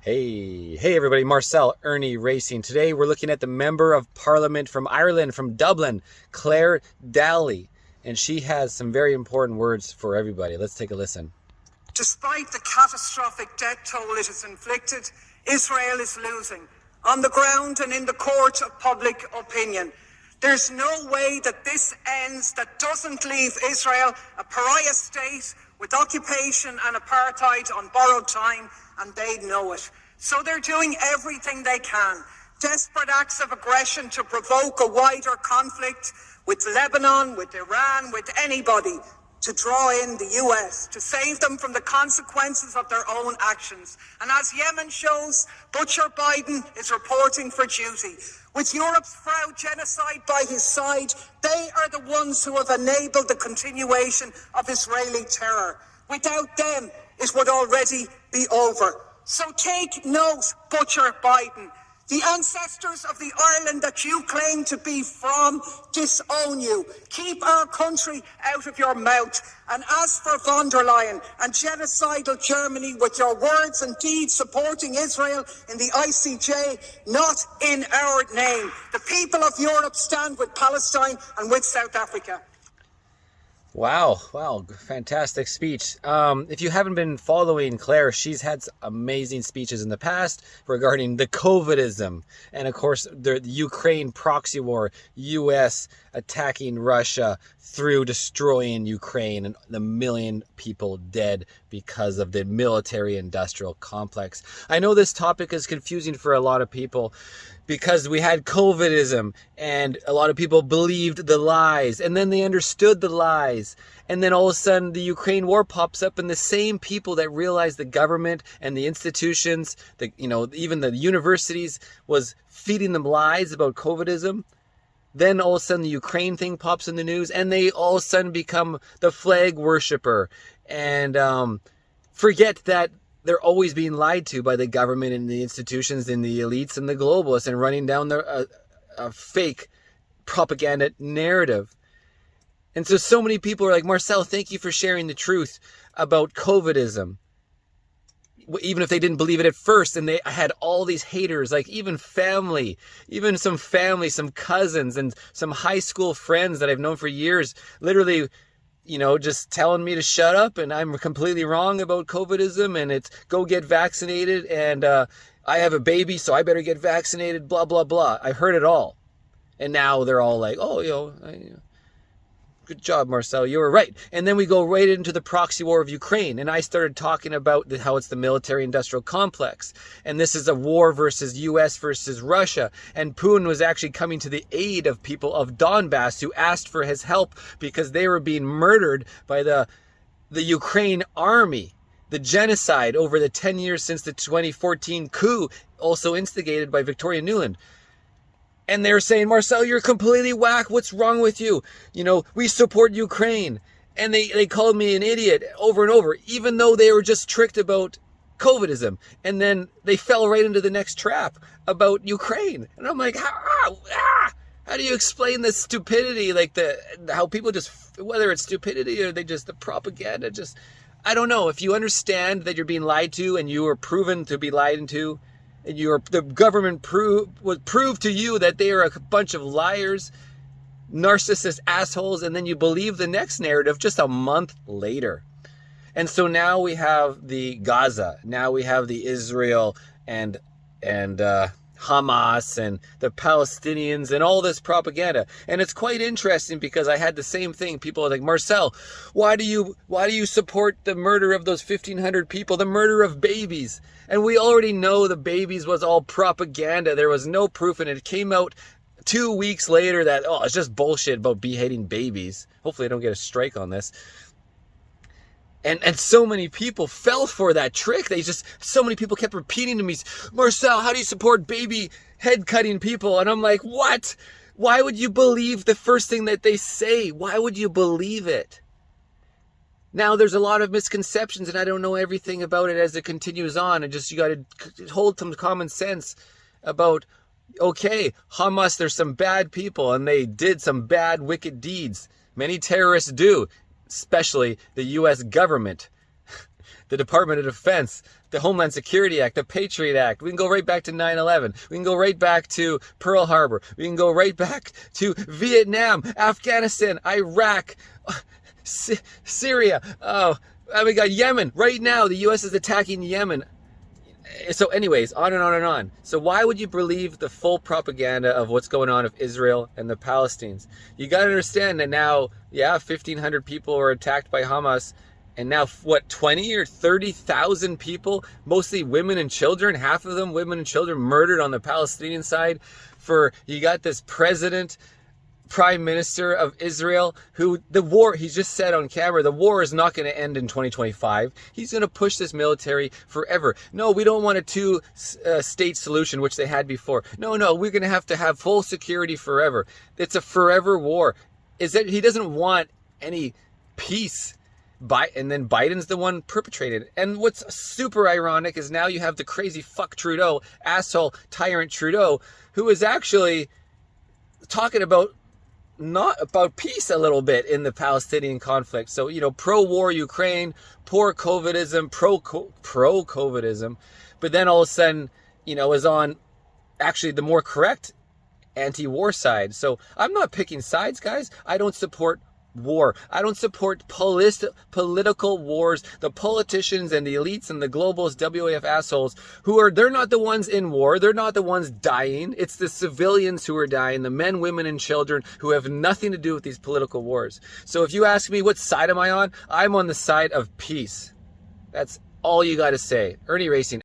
Hey everybody, Marcel Irnieracing. Today we're looking at the Member of Parliament from Ireland, from Dublin, Clare Daly. And she has some very important words for everybody. Let's take a listen. Despite the catastrophic death toll it has inflicted, Israel is losing on the ground and in the court of public opinion. There's no way that this ends that doesn't leave Israel a pariah state with occupation and apartheid on borrowed time, and they know it. So they're doing everything they can. Desperate acts of aggression to provoke a wider conflict with Lebanon, with Iran, with anybody, to draw in the US, to save them from the consequences of their own actions. And as Yemen shows, Butcher Biden is reporting for duty. With Europe's proud genocide by his side, they are the ones who have enabled the continuation of Israeli terror. Without them, it would already be over. So take note, Butcher Biden. The ancestors of the Ireland that you claim to be from disown you. Keep our country out of your mouth. And as for von der Leyen and genocidal Germany, with your words and deeds supporting Israel in the ICJ, not in our name. The people of Europe stand with Palestine and with South Africa. Wow, fantastic speech. If you haven't been following Claire, she's had amazing speeches in the past regarding the COVIDism and, of course, the Ukraine proxy war, U.S. attacking Russia through destroying Ukraine and the million people dead because of the military-industrial complex. I know this topic is confusing for a lot of people because we had COVIDism and a lot of people believed the lies and then they understood the lies. And then all of a sudden the Ukraine war pops up and the same people that realized the government and the institutions, even the universities was feeding them lies about COVIDism. Then all of a sudden the Ukraine thing pops in the news and they all of a sudden become the flag worshiper and forget that they're always being lied to by the government and the institutions and the elites and the globalists and running down a fake propaganda narrative. And so many people are like, Marcel, thank you for sharing the truth about COVIDism. Even if they didn't believe it at first, and they had all these haters, like even some cousins and some high school friends that I've known for years, literally, just telling me to shut up and I'm completely wrong about COVIDism and it's go get vaccinated and I have a baby, so I better get vaccinated, blah, blah, blah. I heard it all. And now they're all like, good job, Marcel, you were right. And then we go right into the proxy war of Ukraine. And I started talking about how it's the military-industrial complex. And this is a war versus U.S. versus Russia. And Putin was actually coming to the aid of people of Donbass who asked for his help because they were being murdered by the Ukraine army. The genocide over the 10 years since the 2014 coup, also instigated by Victoria Nuland. And they're saying, Marcel, you're completely whack. What's wrong with you? We support Ukraine. And they called me an idiot over and over, even though they were just tricked about COVIDism. And then they fell right into the next trap about Ukraine. And I'm like, how do you explain this stupidity? Like how people just, whether it's stupidity or the propaganda, I don't know. If you understand that you're being lied to and you are proven to be lied to, and the government would prove to you that they are a bunch of liars, narcissist assholes, and then you believe the next narrative just a month later. And so now we have the Gaza, now we have the Israel and Hamas and the Palestinians and all this propaganda. And it's quite interesting because I had the same thing. People are like, Marcel, why do you support the murder of those 1,500 people, the murder of babies? And we already know the babies was all propaganda. There was no proof, and it came out 2 weeks later that, it's just bullshit about beheading babies. Hopefully I don't get a strike on this. And so many people fell for that trick. So many people kept repeating to me, Marcel, how do you support baby head cutting people? And I'm like, what? Why would you believe the first thing that they say? Why would you believe it? Now, there's a lot of misconceptions, and I don't know everything about it as it continues on. And you got to hold some common sense about, okay, Hamas, there's some bad people, and they did some bad, wicked deeds. Many terrorists do, especially the U.S. government. the Department of Defense, the Homeland Security Act, the Patriot Act. We can go right back to 9/11. We can go right back to Pearl Harbor. We can go right back to Vietnam, Afghanistan, Iraq, Syria. Oh, and we got Yemen. Right now, the U.S. is attacking Yemen. So anyways, on and on and on. So why would you believe the full propaganda of what's going on with Israel and the Palestinians? You got to understand that now, 1,500 people were attacked by Hamas. And now, what, 20 or 30,000 people, mostly women and children, half of them women and children, murdered on the Palestinian side. You got this president, prime minister of Israel, who the war, he just said on camera, the war is not going to end in 2025. He's going to push this military forever. No, we don't want a two-state solution, which they had before. No, we're going to have full security forever. It's a forever war. He doesn't want any peace. And then Biden's the one perpetrated. And what's super ironic is now you have the crazy fuck Trudeau, asshole tyrant Trudeau, who is actually talking about peace a little bit in the Palestinian conflict. So, pro-war Ukraine, pro-COVIDism, pro-COVIDism, but then all of a sudden, is on actually the more correct anti-war side. So I'm not picking sides, guys. I don't support war. I don't support political wars. The politicians and the elites and the globalist WAF assholes they're not the ones in war. They're not the ones dying. It's the civilians who are dying, the men, women, and children who have nothing to do with these political wars. So if you ask me what side am I on, I'm on the side of peace. That's all you got to say. Irnieracing